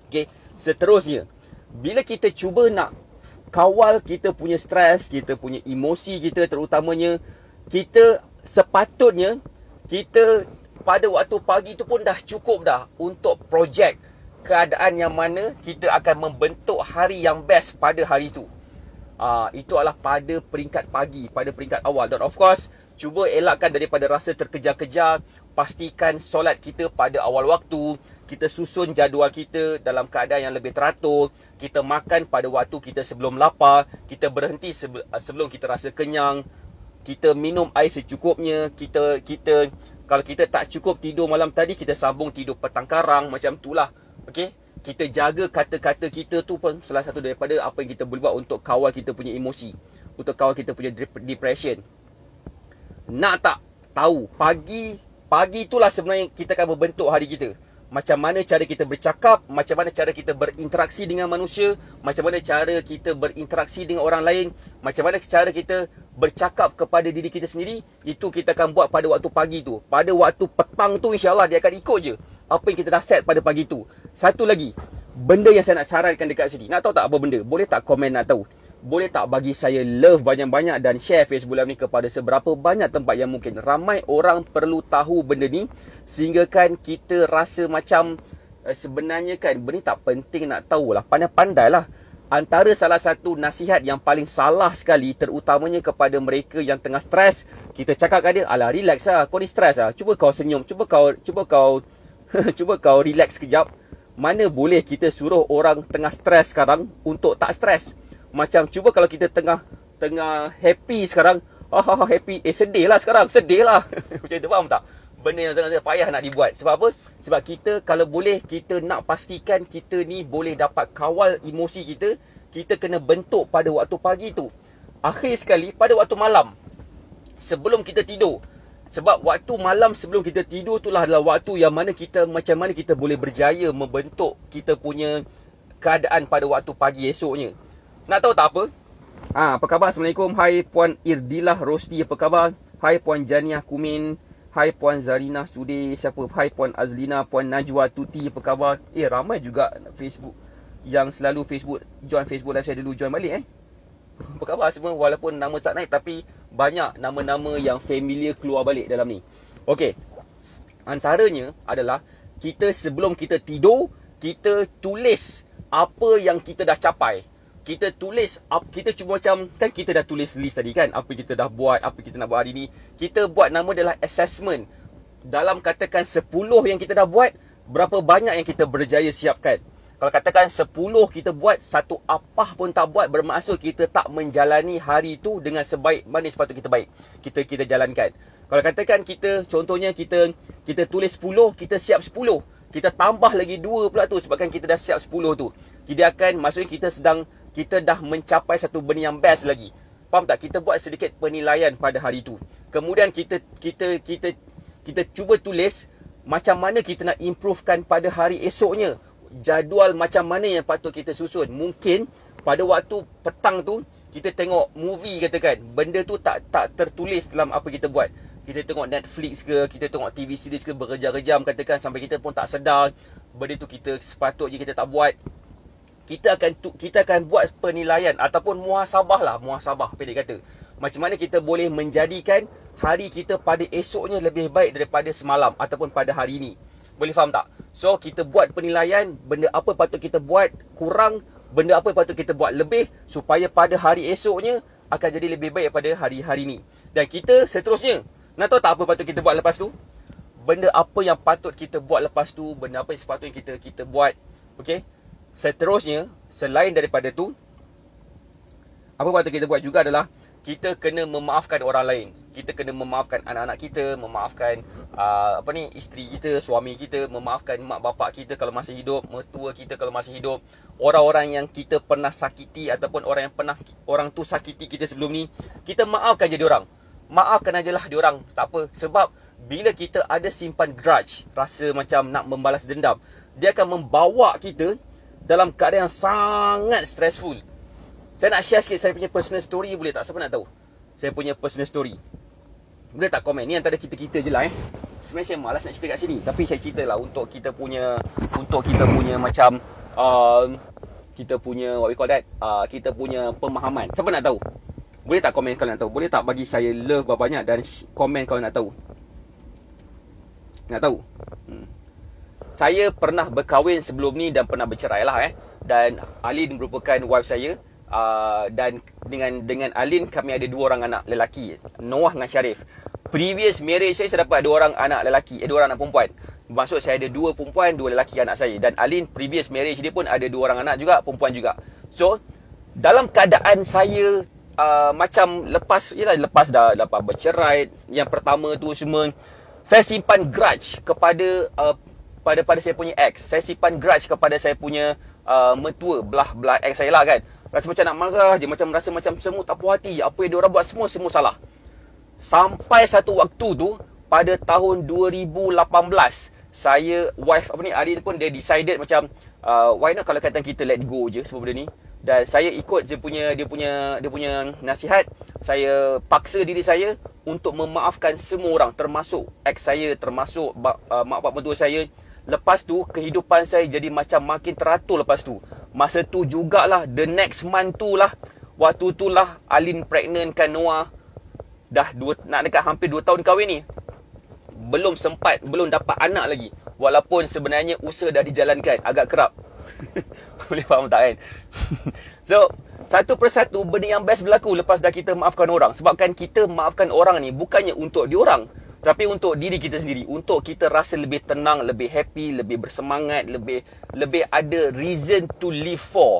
Okey, seterusnya bila kita cuba nak kawal kita punya stres, kita punya emosi kita, terutamanya kita sepatutnya kita pada waktu pagi tu pun dah cukup dah untuk projek keadaan yang mana kita akan membentuk hari yang best pada hari tu. Itu adalah pada peringkat pagi, pada peringkat awal. Dan of course, cuba elakkan daripada rasa terkejar-kejar. Pastikan solat kita pada awal waktu. Kita susun jadual kita dalam keadaan yang lebih teratur. Kita makan pada waktu kita sebelum lapar. Kita berhenti sebelum kita rasa kenyang. Kita minum air secukupnya. Kalau kita tak cukup tidur malam tadi, kita sambung tidur petang karang. Macam itulah. Okay? Kita jaga kata-kata kita tu pun salah satu daripada apa yang kita boleh buat untuk kawal kita punya emosi, untuk kawal kita punya depression. Nak tak tahu, pagi itulah sebenarnya kita akan membentuk hari kita. Macam mana cara kita bercakap, macam mana cara kita berinteraksi dengan manusia, macam mana cara kita berinteraksi dengan orang lain, macam mana cara kita bercakap kepada diri kita sendiri. Itu kita akan buat pada waktu pagi tu. Pada waktu petang tu insya-Allah dia akan ikut je apa yang kita dah set pada pagi tu. Satu lagi, benda yang saya nak sarankan dekat sini. Nak tahu tak apa benda? Boleh tak komen nak tahu? Boleh tak bagi saya love banyak-banyak dan share Facebook Live ni kepada seberapa banyak tempat yang mungkin. Ramai orang perlu tahu benda ni, sehingga kan kita rasa macam sebenarnya kan benda ni tak penting nak tahu lah. Pandai-pandai lah. Antara salah satu nasihat yang paling salah sekali, terutamanya kepada mereka yang tengah stres, kita cakap kat dia, alah relax lah, kau ni stres lah, cuba kau senyum, cuba kau relax sekejap. Mana boleh kita suruh orang tengah stres sekarang untuk tak stres. Macam cuba kalau kita tengah happy sekarang, happy, sedih lah sekarang, sedih lah. Macam tu, faham tak? Benda yang sangat payah nak dibuat. Sebab apa? Sebab kita kalau boleh, kita nak pastikan kita ni boleh dapat kawal emosi kita. Kita kena bentuk pada waktu pagi tu. Akhir sekali pada waktu malam, sebelum kita tidur. Sebab waktu malam sebelum kita tidur itulah adalah waktu yang mana kita, macam mana kita boleh berjaya membentuk kita punya keadaan pada waktu pagi esoknya. Nak tahu tak apa? Apa khabar? Assalamualaikum. Hai Puan Irdilah Rosti, apa khabar? Hai Puan Janiah Kumin. Hai Puan Zarina Sude. Siapa? Hai Puan Azlina, Puan Najwa Tuti, apa khabar? Ramai juga Facebook yang selalu join Facebook Live saya dulu, join balik Apa khabar semua? Walaupun nama tak naik, tapi banyak nama-nama yang familiar keluar balik dalam ni. Okey. Antaranya adalah kita sebelum kita tidur, kita tulis apa yang kita dah capai. Kita tulis, kita cuma macam, kan kita dah tulis list tadi kan, apa kita dah buat, apa kita nak buat hari ni. Kita buat nama adalah assessment. Dalam katakan 10 yang kita dah buat, berapa banyak yang kita berjaya siapkan. Kalau katakan 10 kita buat, satu apa pun tak buat, bermaksud kita tak menjalani hari tu dengan sebaik mana sepatut kita baik. Kita jalankan. Kalau katakan kita, contohnya kita tulis 10, kita siap 10. Kita tambah lagi 2 pula tu sebabkan kita dah siap 10 tu. Kita akan, maksudnya kita dah mencapai satu benda yang best lagi. Faham tak? Kita buat sedikit penilaian pada hari tu. Kemudian kita cuba tulis macam mana kita nak improvekan pada hari esoknya. Jadual macam mana yang patut kita susun. Mungkin pada waktu petang tu kita tengok movie katakan, benda tu tak tertulis dalam apa kita buat. Kita tengok Netflix ke, kita tengok TV series ke berjam-jam katakan, sampai kita pun tak sedar benda tu sepatutnya kita tak buat. Kita akan buat penilaian ataupun muhasabah pendek kata. Macam mana kita boleh menjadikan hari kita pada esoknya lebih baik daripada semalam ataupun pada hari ini. Boleh faham tak? So kita buat penilaian, benda apa patut kita buat kurang, benda apa patut kita buat lebih, supaya pada hari esoknya akan jadi lebih baik daripada hari-hari ni. Dan kita seterusnya, nak tahu tak apa patut kita buat lepas tu? Benda apa yang patut kita buat lepas tu, benda apa yang sepatutnya kita buat. Okey. Seterusnya, selain daripada tu, apa patut kita buat juga adalah kita kena memaafkan orang lain. Kita kena memaafkan anak-anak kita, memaafkan isteri kita, suami kita, memaafkan mak bapak kita kalau masih hidup, mertua kita kalau masih hidup, orang-orang yang kita pernah sakiti ataupun orang tu sakiti kita sebelum ni, kita maafkan je diorang. Maafkan ajalah diorang, tak apa. Sebab bila kita ada simpan grudge, rasa macam nak membalas dendam, dia akan membawa kita dalam keadaan yang sangat stressful. Saya nak share sikit saya punya personal story, boleh tak? Siapa nak tahu saya punya personal story? Boleh tak komen? Ni antara kita-kita je lah Sebenarnya saya malas nak cerita kat sini, tapi saya cerita lah untuk kita punya macam kita punya what we call that, kita punya pemahaman. Siapa nak tahu? Boleh tak komen kalau nak tahu? Boleh tak bagi saya love berapa banyak dan komen kalau nak tahu? Nak tahu? Saya pernah berkahwin sebelum ni dan pernah bercerai lah Dan Alin merupakan wife saya. Dan dengan Alin kami ada 2 orang anak lelaki, Noah dengan Syarif. Previous marriage saya dapat 2 orang anak lelaki, 2 orang anak perempuan. Maksud saya ada 2 perempuan, 2 lelaki anak saya. Dan Alin previous marriage dia pun ada 2 orang anak juga, perempuan juga. So dalam keadaan saya macam lepas dah bercerai, yang pertama tu semua, saya simpan grudge kepada pada saya punya ex. Saya simpan grudge kepada saya punya mertua belah ex saya lah kan. Rasa macam nak marah je, macam rasa macam semua tak puas hati. Apa yang diorang buat semua salah. Sampai satu waktu tu, pada tahun 2018, saya, wife Alin pun dia decided macam why not kalau kata kita let go je semua benda ni. Dan saya ikut dia punya nasihat. Saya paksa diri saya untuk memaafkan semua orang, termasuk ex saya, termasuk mak bapak mertua saya. Lepas tu kehidupan saya jadi macam makin teratur lepas tu. Masa tu jugalah, the next month tu lah, waktu tu lah Alin pregnant kan Noah. Dah nak dekat hampir 2 tahun kahwin ni, belum dapat anak lagi. Walaupun sebenarnya usaha dah dijalankan, agak kerap. Boleh faham tak kan? So satu persatu benda yang best berlaku lepas dah kita maafkan orang. Sebabkan kita maafkan orang ni bukannya untuk diorang, tapi untuk diri kita sendiri. Untuk kita rasa lebih tenang, lebih happy, lebih bersemangat, lebih ada reason to live for.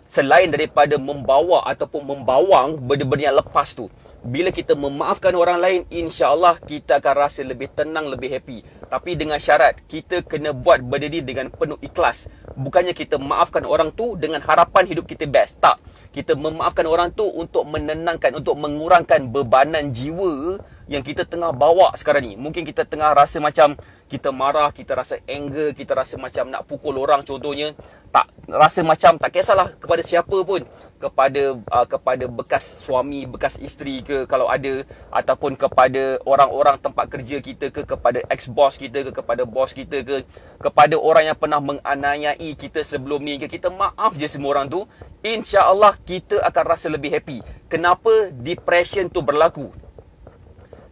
Selain daripada membawa ataupun membawang benda-benda yang lepas tu. Bila kita memaafkan orang lain, insya-Allah kita akan rasa lebih tenang, lebih happy. Tapi dengan syarat, kita kena buat benda ni dengan penuh ikhlas. Bukannya kita maafkan orang tu dengan harapan hidup kita best. Tak. Kita memaafkan orang tu untuk menenangkan, untuk mengurangkan bebanan jiwa yang kita tengah bawa sekarang ni. Mungkin kita tengah rasa macam kita marah, kita rasa anger, kita rasa macam nak pukul orang contohnya. Tak, rasa macam tak kisahlah kepada siapa pun. kepada bekas suami, bekas isteri ke kalau ada, ataupun kepada orang-orang tempat kerja kita ke, kepada ex-boss kita ke, kepada bos kita ke, kepada orang yang pernah menganiayai kita sebelum ni ke, kita maaf je semua orang tu, insya-Allah kita akan rasa lebih happy. Kenapa depression tu berlaku?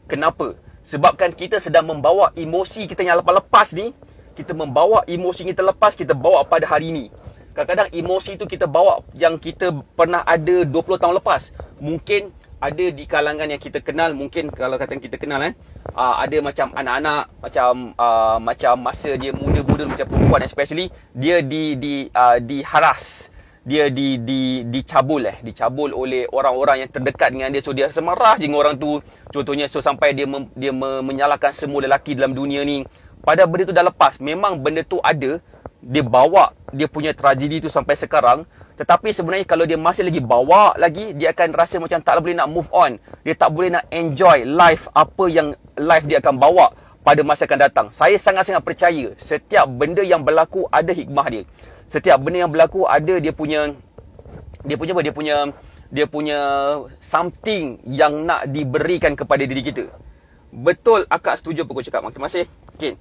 Kenapa? Sebabkan kita sedang membawa emosi kita yang lepas-lepas ni, kita membawa emosi kita lepas, kita bawa pada hari ni. Kadang-kadang emosi tu kita bawa yang kita pernah ada 20 tahun lepas. Mungkin ada di kalangan yang kita kenal, mungkin kalau kata kita kenal ada macam anak-anak, macam masa dia muda-muda, macam perempuan especially, dia diharas, dia dicabul dicabul oleh orang-orang yang terdekat dengan dia. So dia rasa marah je dengan orang tu. Contohnya, so sampai dia menyalahkan semua lelaki dalam dunia ni. Pada benda tu dah lepas, memang benda tu ada, dia bawa dia punya tragedi tu sampai sekarang. Tetapi sebenarnya kalau dia masih lagi bawa lagi, dia akan rasa macam tak boleh nak move on. Dia tak boleh nak enjoy life, apa yang life dia akan bawa pada masa akan datang. Saya sangat-sangat percaya setiap benda yang berlaku ada hikmah dia. Setiap benda yang berlaku ada dia punya something yang nak diberikan kepada diri kita. Betul, akak setuju apa aku cakap? Terima kasih. Okay.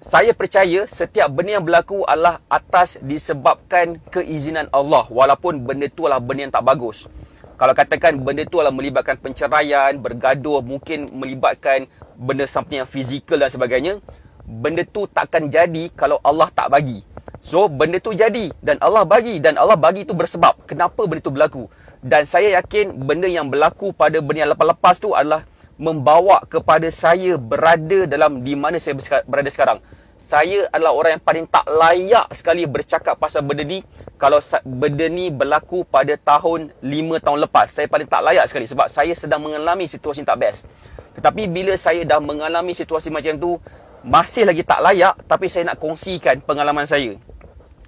Saya percaya setiap benda yang berlaku adalah atas disebabkan keizinan Allah, walaupun benda tu adalah benda yang tak bagus. Kalau katakan benda tu adalah melibatkan penceraian, bergaduh, mungkin melibatkan benda something yang fizikal dan sebagainya, benda tu takkan jadi kalau Allah tak bagi. So benda tu jadi dan Allah bagi, dan Allah bagi tu bersebab kenapa benda tu berlaku. Dan saya yakin benda yang berlaku pada benda yang lepas-lepas tu adalah membawa kepada saya berada dalam di mana saya berada sekarang. Saya adalah orang yang paling tak layak sekali bercakap pasal benda ni. Kalau benda ni berlaku pada tahun 5 tahun lepas, saya paling tak layak sekali sebab saya sedang mengalami situasi tak best. Tetapi bila saya dah mengalami situasi macam tu, masih lagi tak layak, tapi saya nak kongsikan pengalaman saya.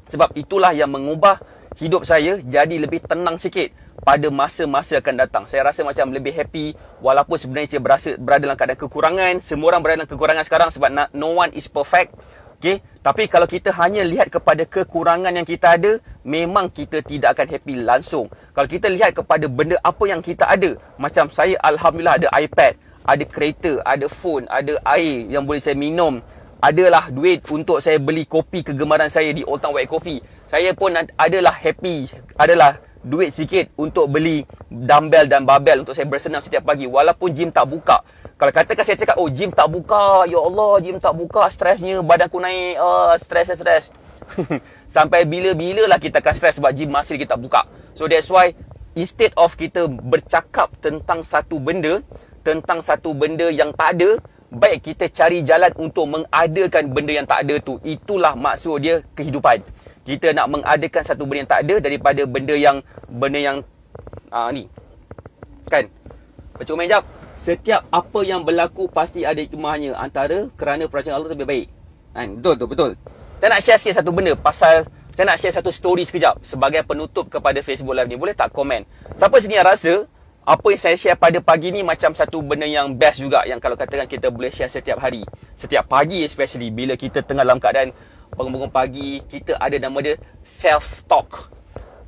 Sebab itulah yang mengubah hidup saya jadi lebih tenang sikit pada masa-masa akan datang. Saya rasa macam lebih happy, walaupun sebenarnya saya berada dalam keadaan kekurangan. Semua orang berada dalam kekurangan sekarang sebab no one is perfect. Okay? Tapi kalau kita hanya lihat kepada kekurangan yang kita ada, memang kita tidak akan happy langsung. Kalau kita lihat kepada benda apa yang kita ada, macam saya Alhamdulillah ada iPad, ada kereta, ada phone, ada air yang boleh saya minum, adalah duit untuk saya beli kopi kegemaran saya di Old Town White Coffee. Saya pun adalah happy, adalah duit sikit untuk beli dumbbell dan barbell untuk saya bersenam setiap pagi, walaupun gym tak buka. Kalau katakan saya cakap, oh gym tak buka, ya Allah gym tak buka, stresnya, badanku naik, stres. Sampai bila-bila lah kita akan stres sebab gym masih lagi tak buka. So that's why instead of kita bercakap tentang satu benda yang tak ada, baik kita cari jalan untuk mengadakan benda yang tak ada tu. Itulah maksud dia kehidupan. Kita nak mengadakan satu benda yang tak ada daripada benda yang ni. Kan? Baca komen jap. Setiap apa yang berlaku pasti ada hikmahnya, antara kerana perancangan Allah lebih baik. Kan? Betul. Saya nak share sikit satu benda pasal, saya nak share satu story sekejap sebagai penutup kepada Facebook Live ni. Boleh tak komen? Siapa sini yang rasa apa yang saya share pada pagi ni macam satu benda yang best juga, yang kalau katakan kita boleh share setiap hari, setiap pagi especially bila kita tengah dalam keadaan bangun-bangun pagi, kita ada nama dia self-talk.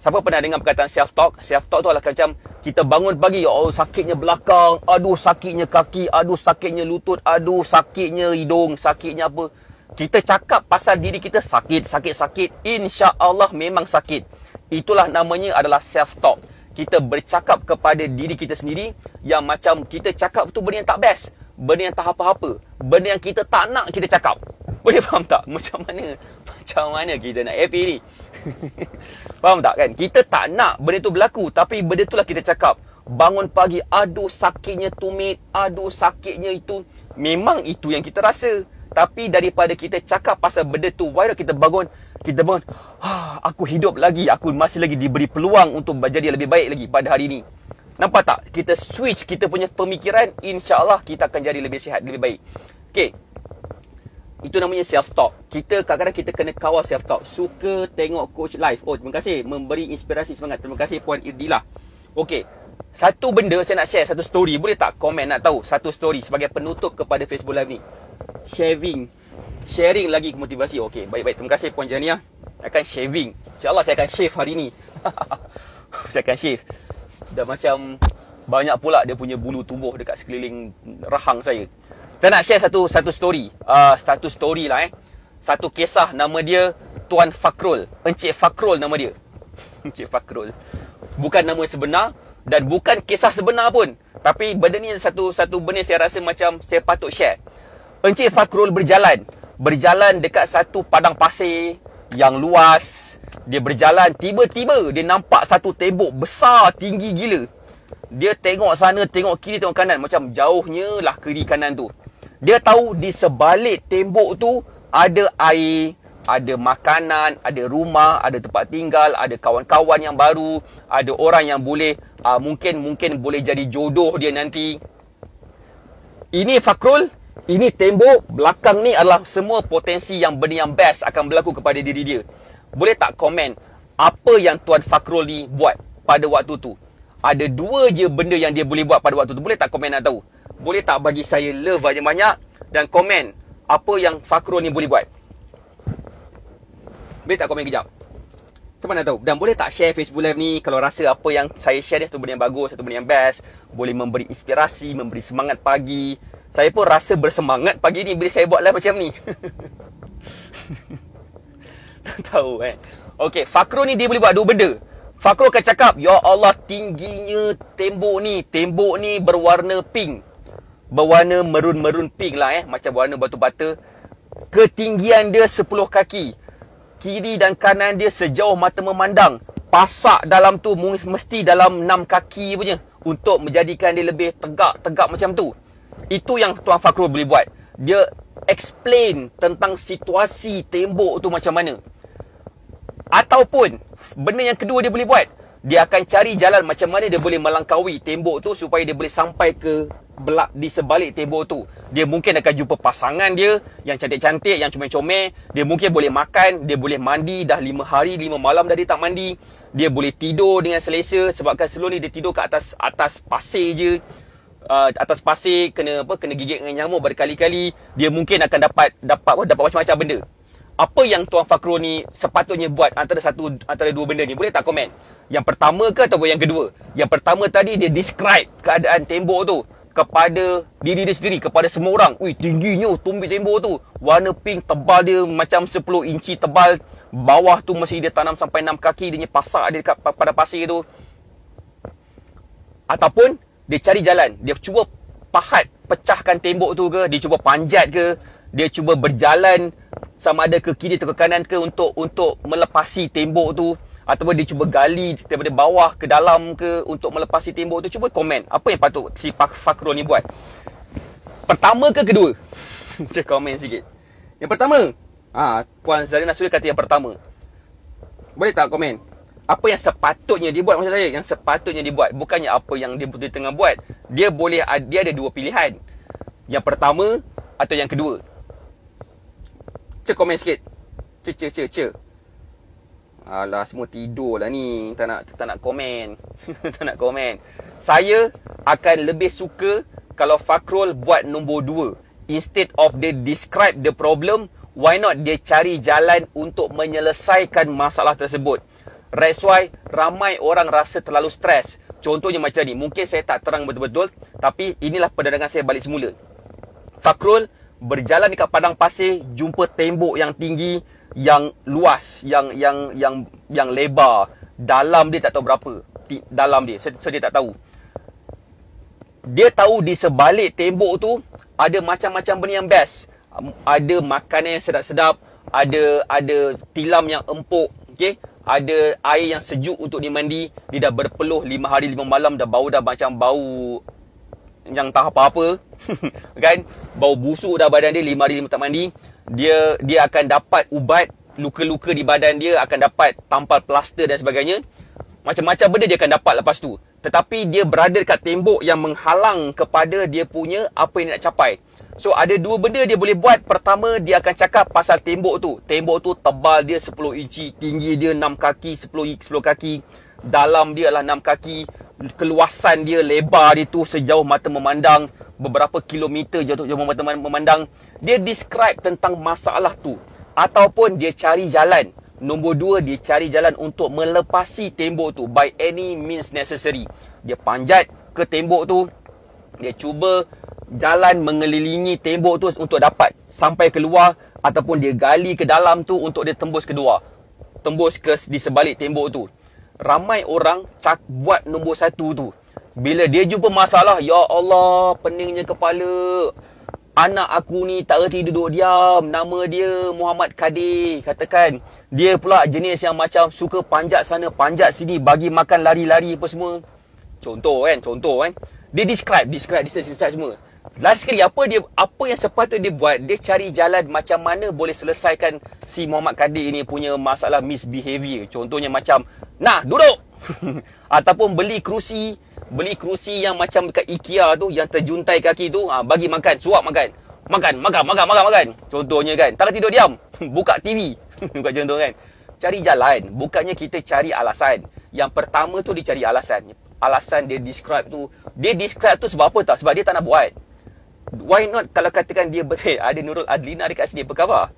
Siapa pernah dengar perkataan self-talk? Self-talk tu adalah macam kita bangun pagi, oh sakitnya belakang, aduh sakitnya kaki, aduh sakitnya lutut, aduh sakitnya hidung, sakitnya apa. Kita cakap pasal diri kita sakit. Insya-Allah memang sakit. Itulah namanya adalah self-talk. Kita bercakap kepada diri kita sendiri yang macam kita cakap tu benda yang tak best, benda yang tak apa-apa, benda yang kita tak nak kita cakap. Boleh faham tak? Macam mana kita nak happy ni? Faham tak kan? Kita tak nak benda tu berlaku, tapi benda tu lah kita cakap. Bangun pagi, aduh sakitnya tumit, aduh sakitnya itu. Memang itu yang kita rasa. Tapi daripada kita cakap pasal benda tu, why not kita bangun, aku hidup lagi, aku masih lagi diberi peluang untuk menjadi lebih baik lagi pada hari ini. Nampak tak? Kita switch kita punya pemikiran, insya-Allah kita akan jadi lebih sihat, lebih baik. Okay. Itu namanya self-talk. Kita kadang-kadang kita kena kawal self-talk. Suka tengok coach live. Oh, terima kasih. Memberi inspirasi semangat. Terima kasih Puan Irdilah. Okey. Satu benda saya nak share, satu story. Boleh tak komen nak tahu satu story sebagai penutup kepada Facebook live ni? Sharing lagi motivasi. Okey, baik-baik. Terima kasih Puan Jania. Akan shaving. InsyaAllah saya akan shave hari ni. Saya akan shave. Dah macam banyak pula dia punya bulu tumbuh dekat sekeliling rahang saya. Saya nak share satu story. Satu story lah Satu kisah, nama dia Tuan Fakrul. Encik Fakrul nama dia. Encik Fakrul. Bukan nama sebenar dan bukan kisah sebenar pun. Tapi benda ni satu benda saya rasa macam saya patut share. Encik Fakrul berjalan dekat satu padang pasir yang luas. Dia berjalan, tiba-tiba dia nampak satu tembok besar, tinggi gila. Dia tengok sana, tengok kiri, tengok kanan. Macam jauhnya lah kiri kanan tu. Dia tahu di sebalik tembok tu ada air, ada makanan, ada rumah, ada tempat tinggal, ada kawan-kawan yang baru, ada orang yang boleh mungkin boleh jadi jodoh dia nanti. Ini Fakrul, ini tembok, belakang ni adalah semua potensi yang benda yang best akan berlaku kepada diri dia. Boleh tak komen apa yang Tuan Fakrul ni buat pada waktu tu? Ada dua je benda yang dia boleh buat pada waktu tu. Boleh tak komen nak tahu? Boleh tak bagi saya love banyak-banyak dan komen apa yang Fakrul ni boleh buat? Boleh tak komen kejap? Siapa nak tahu? Dan boleh tak share Facebook Live ni kalau rasa apa yang saya share ni satu benda yang bagus, satu benda yang best, boleh memberi inspirasi, memberi semangat pagi. Saya pun rasa bersemangat pagi ni bila saya buat live macam ni. Tak tahu Okey, Fakrul ni dia boleh buat dua benda. Fakrul akan cakap, ya Allah tingginya tembok ni. Tembok ni berwarna pink. Berwarna merun-merun pink lah macam warna batu bata. Ketinggian dia 10 kaki. Kiri dan kanan dia sejauh mata memandang. Pasak dalam tu mesti dalam 6 kaki punya. Untuk menjadikan dia lebih tegak macam tu. Itu yang Tuan Fakrul boleh buat. Dia explain tentang situasi tembok tu macam mana. Ataupun benda yang kedua dia boleh buat, dia akan cari jalan macam mana dia boleh melangkaui tembok tu supaya dia boleh sampai ke di sebalik tembok tu. Dia mungkin akan jumpa pasangan dia yang cantik-cantik, yang comel-comel. Dia mungkin boleh makan, dia boleh mandi. Dah 5 hari 5 malam dah dia tak mandi. Dia boleh tidur dengan selesa. Sebabkan sebelum ni dia tidur kat atas pasir je. Atas pasir kena gigit dengan nyamuk berkali-kali. Dia mungkin akan dapat macam-macam benda. Apa yang Tuan Fakrul ni sepatutnya buat antara dua benda ni? Boleh tak komen? Yang pertama ke ataupun yang kedua? Yang pertama tadi dia describe keadaan tembok tu kepada diri dia sendiri, kepada semua orang. Ui, tingginya tumbuh tembok tu. Warna pink, tebal dia macam 10 inci tebal. Bawah tu mesti dia tanam sampai 6 kaki. Dia pasak dia dekat pada pasir tu. Ataupun dia cari jalan. Dia cuba pecahkan tembok tu ke, dia cuba panjat ke, dia cuba berjalan sama ada ke kiri atau ke kanan ke untuk melepasi tembok tu, ataupun dia cuba gali daripada bawah ke dalam ke untuk melepasi tembok tu. Cuba komen apa yang patut si Fakrul ni buat. Pertama ke kedua? Cek komen sikit. Yang pertama. Puan Zarina Suri kata yang pertama. Boleh tak komen apa yang sepatutnya dia buat? Maksud saya yang sepatutnya dia buat, bukannya apa yang dia betul tengah buat. Dia ada dua pilihan. Yang pertama atau yang kedua. Cek komen sikit. Cek. Alah, semua tidur lah ni. Tak nak komen. Tak nak komen. Saya akan lebih suka kalau Fakrul buat nombor 2. Instead of dia describe the problem, why not dia cari jalan untuk menyelesaikan masalah tersebut. That's why ramai orang rasa terlalu stres. Contohnya macam ni. Mungkin saya tak terang betul-betul, tapi inilah penerangan saya balik semula. Fakrul berjalan dekat padang pasir, jumpa tembok yang tinggi, yang luas, yang lebar. Dalam dia tak tahu berapa. Dalam dia, so dia tak tahu. Dia tahu di sebalik tembok tu ada macam-macam benda yang best. Ada makanan yang sedap-sedap, ada tilam yang empuk, okey? Ada air yang sejuk untuk dia mandi. Dia dah berpeluh 5 hari 5 malam, dah macam bau yang tak apa-apa. Kan? Bau busuk dah badan dia 5 hari 5 tak mandi. Dia akan dapat ubat luka-luka di badan dia, akan dapat tampal plaster dan sebagainya. Macam-macam benda dia akan dapat lepas tu. Tetapi dia berada dekat tembok yang menghalang kepada dia punya apa yang dia nak capai. So ada dua benda dia boleh buat. Pertama, dia akan cakap pasal tembok tu. Tembok tu tebal dia 10 inci, tinggi dia 6 kaki, 10 kaki. Dalam dia adalah 6 kaki. Keluasan dia, lebar dia tu sejauh mata memandang, beberapa kilometer jauh mata memandang. Dia describe tentang masalah tu. Ataupun dia cari jalan Nombor 2, dia cari jalan untuk melepasi tembok tu by any means necessary. Dia panjat ke tembok tu, dia cuba jalan mengelilingi tembok tu untuk dapat sampai keluar, ataupun dia gali ke dalam tu untuk dia tembus keluar, tembus ke di sebalik tembok tu. Ramai orang buat nombor 1 tu. Bila dia jumpa masalah, ya Allah, peningnya kepala, anak aku ni tak reti duduk diam, nama dia Muhammad Kadir, katakan. Dia pula jenis yang macam suka panjat sana, panjat sini, bagi makan lari-lari apa semua. Contoh kan. Dia describe semua. Last sekali apa yang sepatutnya dia buat, dia cari jalan macam mana boleh selesaikan si Muhammad Kadir ni punya masalah misbehavior. Contohnya macam, nah, duduk. Ataupun beli kerusi yang macam dekat IKEA tu, yang terjuntai kaki tu, bagi makan, suap makan. Makan. Contohnya kan, tak tidur diam. Buka TV. Bukan contoh kan. Cari jalan, bukannya kita cari alasan. Yang pertama tu dia cari alasan. Alasan dia describe tu sebab apa tak? Sebab dia tak nak buat. Why not kalau katakan dia betul, ada Nurul Adlina dekat sini, apa khabar?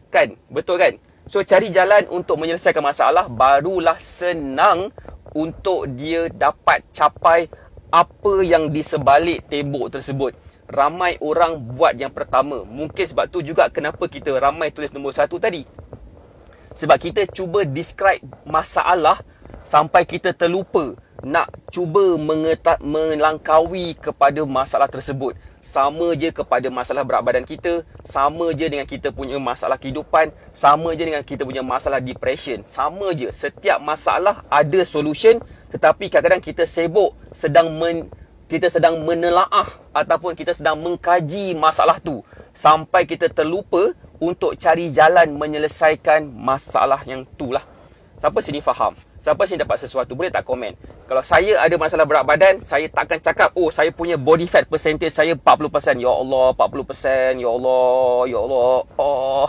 Kan? Betul kan? So cari jalan untuk menyelesaikan masalah, barulah senang untuk dia dapat capai apa yang di sebalik tembok tersebut. Ramai orang buat yang pertama. Mungkin sebab tu juga kenapa kita ramai tulis nombor 1 tadi. Sebab kita cuba describe masalah sampai kita terlupa nak cuba melangkaui kepada masalah tersebut. Sama je kepada masalah berat badan kita, sama je dengan kita punya masalah kehidupan, sama je dengan kita punya masalah depression. Sama je, setiap masalah ada solution, tetapi kadang-kadang kita sibuk kita sedang menelaah ataupun kita sedang mengkaji masalah tu sampai kita terlupa untuk cari jalan menyelesaikan masalah yang tu lah. Siapa sini faham? Siapa sini dapat sesuatu? Boleh tak komen? Kalau saya ada masalah berat badan, saya takkan cakap, oh saya punya body fat percentage saya 40%. Ya Allah, 40%. Ya Allah. Oh.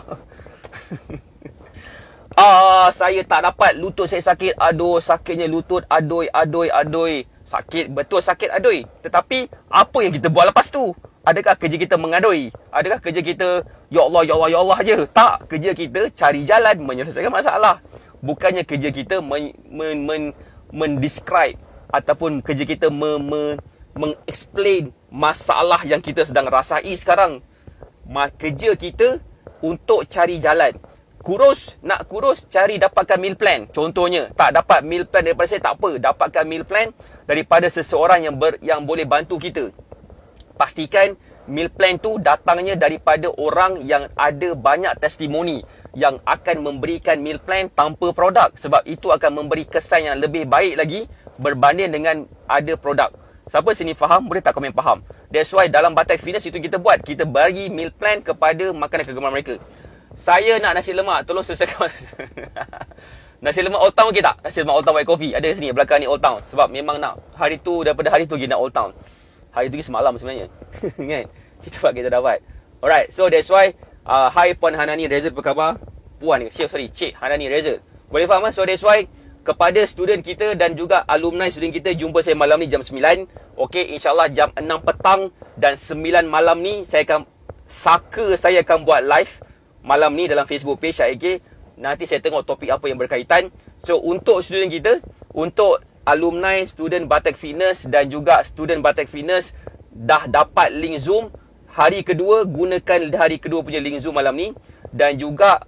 Saya tak dapat, lutut saya sakit. Aduh, sakitnya lutut. Adoi. Sakit, betul sakit adoi. Tetapi, apa yang kita buat lepas tu? Adakah kerja kita mengadoi? Adakah kerja kita, Ya Allah je? Tak, kerja kita cari jalan menyelesaikan masalah. Bukannya kerja kita mendescribe ataupun kerja kita mengexplain masalah yang kita sedang rasai sekarang. Kerja kita untuk cari jalan. Nak kurus, cari dapatkan meal plan. Contohnya, tak dapat meal plan daripada saya, tak apa. Dapatkan meal plan daripada seseorang yang boleh bantu kita. Pastikan meal plan tu datangnya daripada orang yang ada banyak testimoni, yang akan memberikan meal plan tanpa produk. Sebab itu akan memberi kesan yang lebih baik lagi berbanding dengan ada produk. Siapa sini faham? Boleh tak komen faham? That's why dalam Batak Fitness itu kita buat. Kita bagi meal plan kepada makanan kegemaran mereka. Saya nak nasi lemak, tolong selesaikan. Nasi lemak Old Town okey tak? Nasi lemak Old Town White Coffee. Ada sini belakang ni Old Town. Sebab memang nak hari tu, daripada hari tu kita nak Old Town. Hari tu semalam sebenarnya. Kan? Kita dapat. Alright, so that's why hi Puan Hanani Rezul, apa khabar? Puan ke? Cik Hanani Rezul. Boleh faham kan? So that's why kepada student kita dan juga alumni student kita, jumpa saya malam ni jam 9. Okey, insyaAllah jam 6 petang dan 9 malam ni saya akan buat live malam ni dalam Facebook page IK. Nanti saya tengok topik apa yang berkaitan. So untuk student kita, untuk alumni student Batak Fitness dan juga student Batak Fitness dah dapat link Zoom. Hari kedua, gunakan hari kedua punya link Zoom malam ni. Dan juga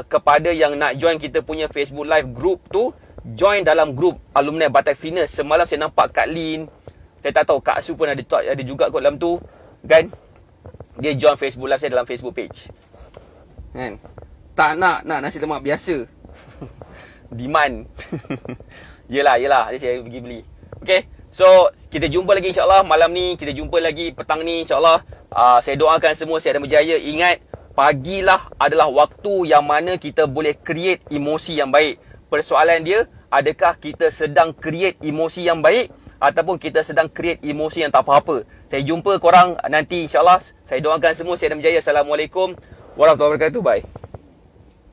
kepada yang nak join kita punya Facebook Live group tu, join dalam group alumni Batak Fitness. Semalam saya nampak Kak Lin, saya tak tahu Kak Su pun ada juga kot dalam tu kan. Dia join Facebook Live saya dalam Facebook page kan. Tak nak nasi lemak biasa. Demand. Yelah Jadi saya pergi beli. Okay, so kita jumpa lagi insyaAllah malam ni. Kita jumpa lagi petang ni insyaAllah. Saya doakan semua sihat dan berjaya. Ingat, pagilah adalah waktu yang mana kita boleh create emosi yang baik. Persoalan dia, adakah kita sedang create emosi yang baik ataupun kita sedang create emosi yang tak apa-apa. Saya jumpa korang nanti insyaAllah. Saya doakan semua sihat dan berjaya. Assalamualaikum warahmatullahi wabarakatuh. Bye.